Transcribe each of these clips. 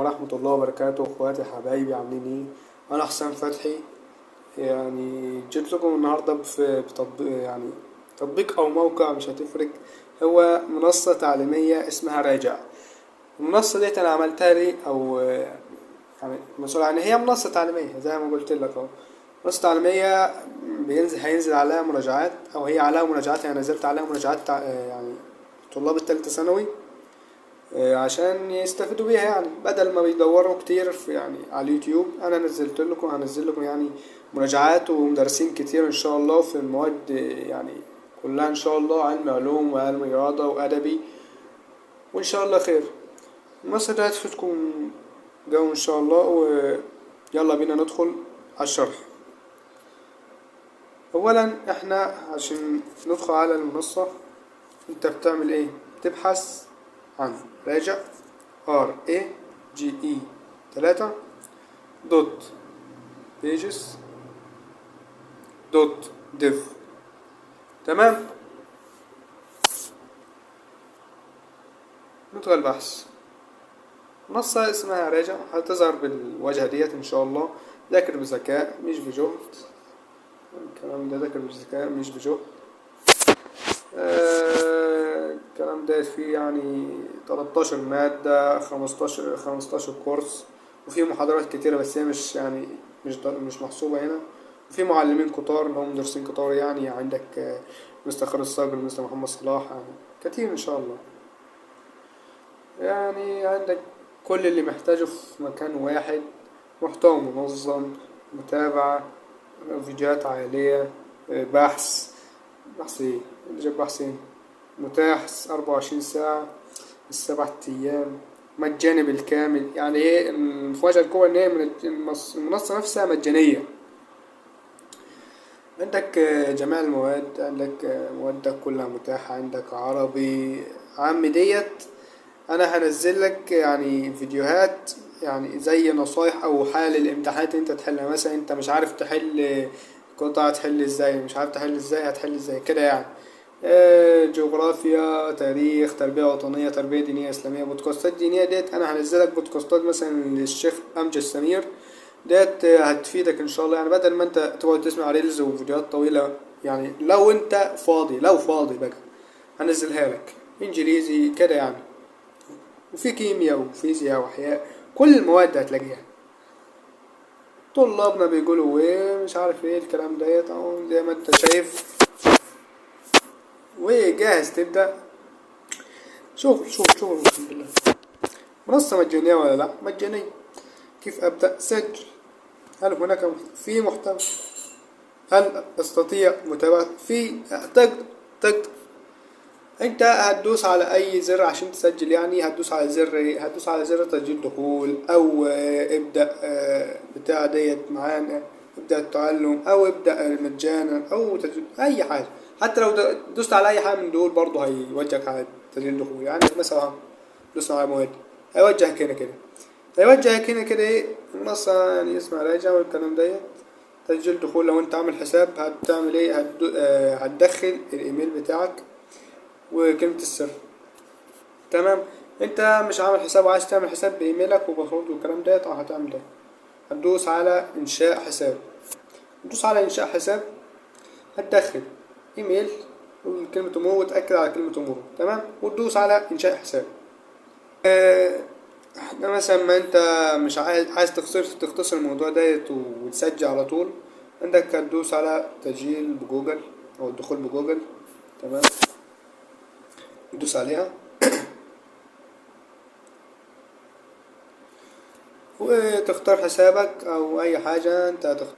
ورحمة الله وبركاته، اخواتي حبايبي عاملين ايه؟ انا حسام فتحي. جيت لكم النهاردة بتطبيق، تطبيق او موقع مش هتفرق. هو منصة تعليمية اسمها راجع. المنصة ديت انا عملتها لي او مسؤول عنها. هي منصة تعليمية زي ما قلت لك اهو، منصة تعليمية. هينزل عليها مراجعات، او هي عليها مراجعات. انا نزلت عليها مراجعات طلاب التالتة ثانوي، عشان يستفيدوا بيها، بدل ما بيدوروا كتير في على اليوتيوب. انا هنزل لكم مراجعات ومدرسين كتير ان شاء الله في المواد، كلها ان شاء الله علم علوم وعلم رياضة وادبي، وان شاء الله خير. المنصة دي هتفيدكم جو ان شاء الله. ويلا بينا ندخل على الشرح. اولا احنا عشان ندخل على المنصة، انت بتعمل ايه؟ بتبحث عن راجع RAGE 3 دوت pages دوت div. تمام، ندخل البحث. منصة اسمها راجع هتظهر بالواجهة ديت ان شاء الله. ذاكر بذكاء مش بجهد. الكلام ده ذاكر بذكاء مش بجهد. الكلام ده فيه 13 مادة، 15 كورس، وفي محاضرات كتيرة، بس هي مش محسوبة هنا. وفي معلمين كتار اللي هم مدرسين كتار، عندك مستر خالد الصقر، مستر محمد صلاح، كتير ان شاء الله. عندك كل اللي محتاجه في مكان واحد، محتوى منظم، متابعة، فيديوهات عائلية، بحث ايه اللي جاب بحثين، متاح 24 ساعة، السبعة أيام، مجاني بالكامل. ايه المفاجأة الكبرى؟ ان هي المنصة نفسها مجانية. عندك جميع المواد، عندك موادك كلها متاحة، عندك عربي عام ديت. انا هنزل لك فيديوهات، زي نصايح او حل الامتحانات انت تحلها. مثلا انت مش عارف تحل قطعة، هتحل ازاي هتحل ازاي كده. جغرافيا، تاريخ، تربية وطنية، تربية دينية إسلامية، بودكاستات دينية ديت. أنا هنزلك بودكاستات مثلا للشيخ أمجد سمير ديت، هتفيدك إن شاء الله. بدل ما أنت تقعد تسمع ريلز وفيديوهات طويلة، لو أنت فاضي، بقى هنزلها لك إنجليزي كده. وفي كيمياء وفيزياء وأحياء، كل المواد هتلاقيها. طلابنا بيقولوا ايه مش عارف ايه الكلام ديت اهو زي ما انت شايف. وجاهز تبدأ. شوف بسم الله. منصة مجانية ولا لا؟ مجانية. كيف أبدأ؟ سجل. هل هناك في محتوى؟ هل أستطيع متابعة؟ تقدر. انت هتدوس على اي زر عشان تسجل. هتدوس على زر ايه؟ هتدوس على زر تسجيل دخول، او ابدأ بتاع ديت معانا، ابدأ التعلم، او ابدأ مجانا، او تسجيل اي حاجة. حتى لو دوست على اي حاجة من دول برضه هيوجهك على تسجيل دخول. مثلا دوس على مواد، هيوجهك هنا كده ايه المنصة. اسمها راجع والكلام ديت. تسجيل دخول، لو انت عامل حساب هتعمل ايه؟ هتدخل الايميل بتاعك وكلمة السر. تمام. انت مش عامل حساب وعايز تعمل حساب بايميلك وباسورد والكلام ده، هتعمل ده. هتدوس على انشاء حساب. هتدخل ايميل وكلمة مرور، وتأكد على كلمة مرور. تمام. وتدوس على انشاء حساب. احنا مثلا ما انت مش عايز تختصر الموضوع ديت وتسجل على طول، عندك هتدوس على تسجيل بجوجل او الدخول بجوجل. تمام. تدوس عليها وتختار حسابك او اي حاجة انت هتختار،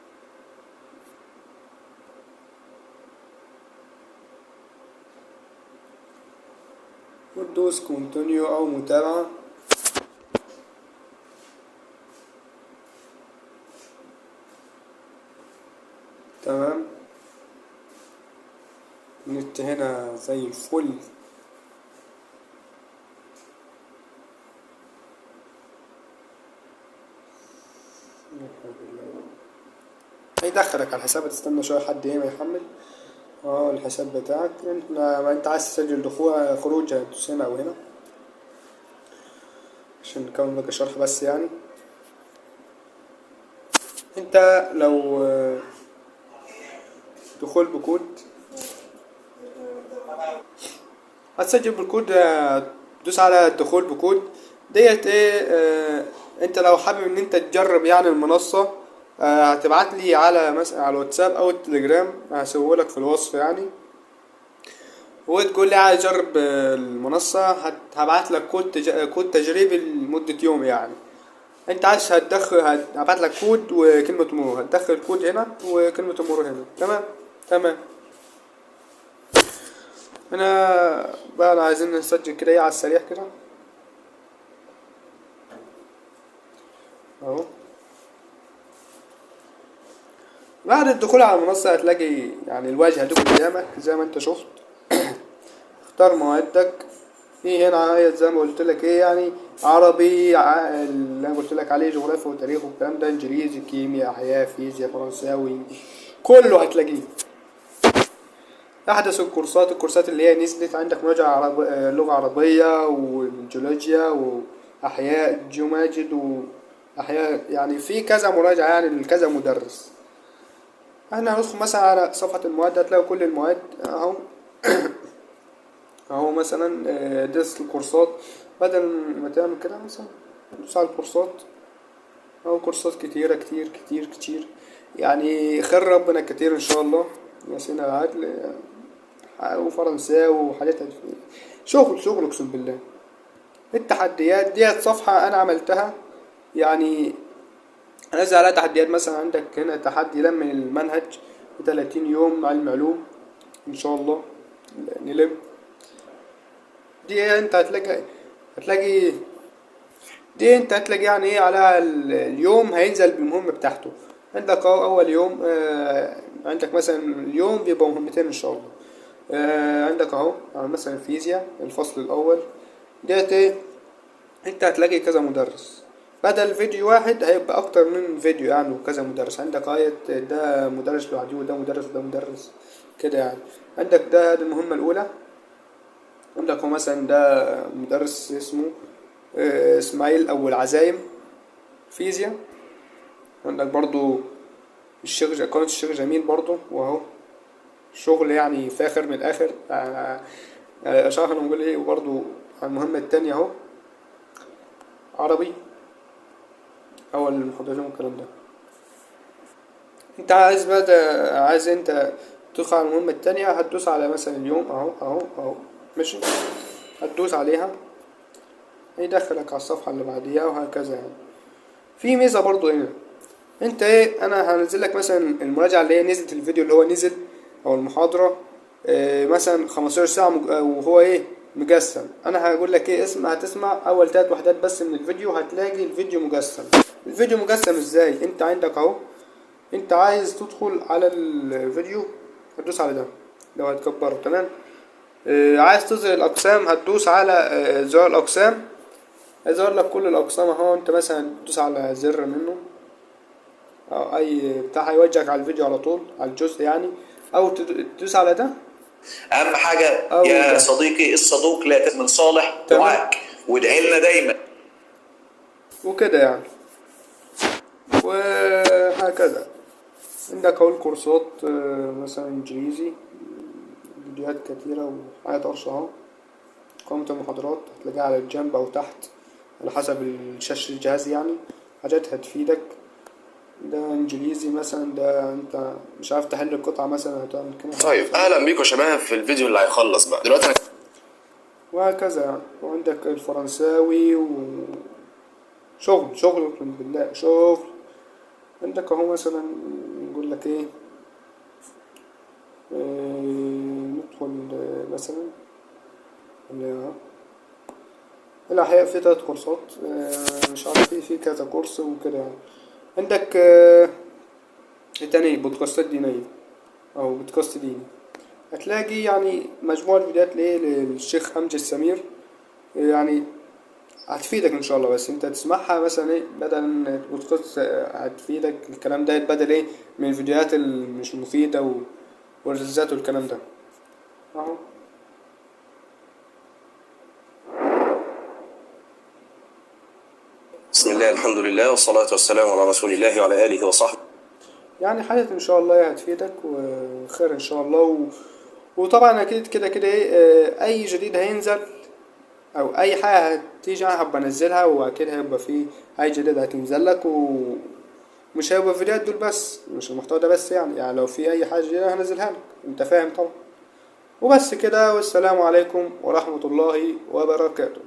وتدوس كونتينيو او متابعة. تمام. النت هنا زي الفل. هيدخلك على الحساب، تستنى شوية لحد ما يحمل الحساب بتاعك. ما انت عايز تسجل دخول خروج، هتدوس هنا او هنا. عشان نكمل باقي الشرح بس يعني. انت لو دخول بكود هتسجل بالكود، تدوس على الدخول بكود ديت ايه. انت لو حابب ان انت تجرب يعني المنصة، هتبعت لي على مثلا على الواتساب او التليجرام، هسيبهولك في الوصف يعني، وتقول لي عايز اجرب المنصة. هبعت لك كود تجريبي لمدة يوم يعني. انت عايز هبعت لك كود وكلمة مرور، هتدخل الكود هنا وكلمة المرور هنا. تمام تمام. انا بقى عايزين نسجل كده ايه على السريع كده اهو. بعد الدخول على المنصة هتلاقي يعني الواجهة دي قدامك زي ما انت شفت. اختار موادك. في هنا آية زي ما قلت لك ايه يعني، عربي اللي انا قلت لك عليه، جغرافيا وتاريخ والكلام ده، انجليزي، كيمياء، احياء، فيزياء، فرنساوي، كله هتلاقيه. احدث الكورسات اللي هي نزلت عندك، مراجعة لغة عربية وجيولوجيا واحياء، جيوماجد واحياء، يعني في كذا مراجعة يعني لكذا مدرس. احنا هندخل مثلا على صفحة المواد، هتلاقي كل المواد اهو. اهو مثلا درس الكورسات. بدل ما تعمل كده مثلا تدوس على الكورسات اهو. كورسات كتيرة كتير كتير كتير يعني، خير ربنا كتير ان شاء الله. ياسين العدل وفرنساوي وحاجات شغل اقسم بالله. التحديات ديت صفحة انا عملتها يعني، هنزل عليها تحديات. مثلا عندك هنا تحدي لم المنهج في 30 يوم علم علوم ان شاء الله نلم. دي انت هتلاقي دي انت هتلاقي يعني ايه على اليوم هينزل بالمهمة بتاعته. عندك اهو اول يوم، عندك مثلا اليوم بيبقى مهمتين ان شاء الله. عندك اهو مثلا الفيزياء الفصل الاول ديت ايه. انت هتلاقي كذا مدرس، بدل فيديو واحد هيبقى اكتر من فيديو يعني، وكذا مدرس. عندك آية ده مدرس لوحده، وده مدرس وده مدرس كده يعني. عندك ده المهمة الأولى. عندك هو مثلا ده مدرس اسمه اسماعيل أبو العزايم فيزياء. عندك برضو قناة الشيخ جميل برضو، وأهو شغل يعني فاخر من الآخر. شرح أنا بقول إيه. وبرضو المهمة التانية أهو عربي، أول المحاضرين والكلام ده. أنت عايز بقى عايز أنت تدخل على المهمة التانية، هتدوس على مثلا اليوم أهو ماشي، هتدوس عليها هيدخلك على الصفحة اللي بعديها وهكذا يعني. في ميزة برضو هنا، انت ايه، انا هنزل لك مثلا المراجعة اللي هي نزلت الفيديو اللي هو نزل او المحاضرة مثلا 15 ساعة وهو ايه مجسم. انا هقول لك ايه، هتسمع اول 3 وحدات بس من الفيديو، هتلاقي الفيديو مجسم. الفيديو مجسم ازاي؟ انت عندك اهو، انت عايز تدخل على الفيديو هتدوس على ده لو هتكبره تمام. عايز تظهر الاقسام هتدوس على زرار الاقسام، هيظهر لك كل الاقسام اهو. انت مثلا تدوس على زر منه او اي بتاع هيوجهك على الفيديو على طول، على الجزء يعني، او تدوس على ده. اهم حاجه او يا ده صديقي الصدوق لا من صالح تمام. دعائك، وادعي لنا دايما وكده يعني، وهكذا. عندك اهو الكورسات مثلا انجليزي، فيديوهات كتيرة وحاجات أرشة اهو. قائمة المحاضرات هتلاقيها على الجنب أو تحت على حسب شاشة الجهاز يعني، حاجات هتفيدك. ده انجليزي مثلا، ده انت مش عارف تحل القطعة مثلا هتعمل كده. طيب اهلا بيكم يا شباب في الفيديو اللي هيخلص بقى دلوقتي وهكذا يعني. وعندك الفرنساوي وشغل اقسم بالله شغل. عندك اهو مثلا نقول لك ايه، ندخل مثلا الأحياء في 3 كورسات. مش عارف في كذا كورس وكده يعني. عندك تاني بودكاستات دينية أو بودكاست ديني، هتلاقي يعني مجموعة فيديوهات لإيه للشيخ أمجد سمير يعني، هتفيدك ان شاء الله. بس انت تسمعها مثلا ايه بدل البودكاست، هتفيدك الكلام ده بدل ايه من الفيديوهات المش مفيدة والريلزات والكلام ده اهو. الله، الحمد لله، والصلاة والسلام على رسول الله وعلى آله وصحبه. يعني حاجة ان شاء الله هتفيدك وخير ان شاء الله وطبعا اكيد كده كده اي جديد هينزل او اي حاجة هتيجي انا هبقى انزلها، واكيد هيبقى فيه اي جديد هتنزل لك، ومش هيبقى فيديوهات دول بس، مش المحتوى ده بس، يعني لو في اي حاجة جديدة هنزلها لك، انت فاهم طبعا. وبس كده، والسلام عليكم ورحمة الله وبركاته.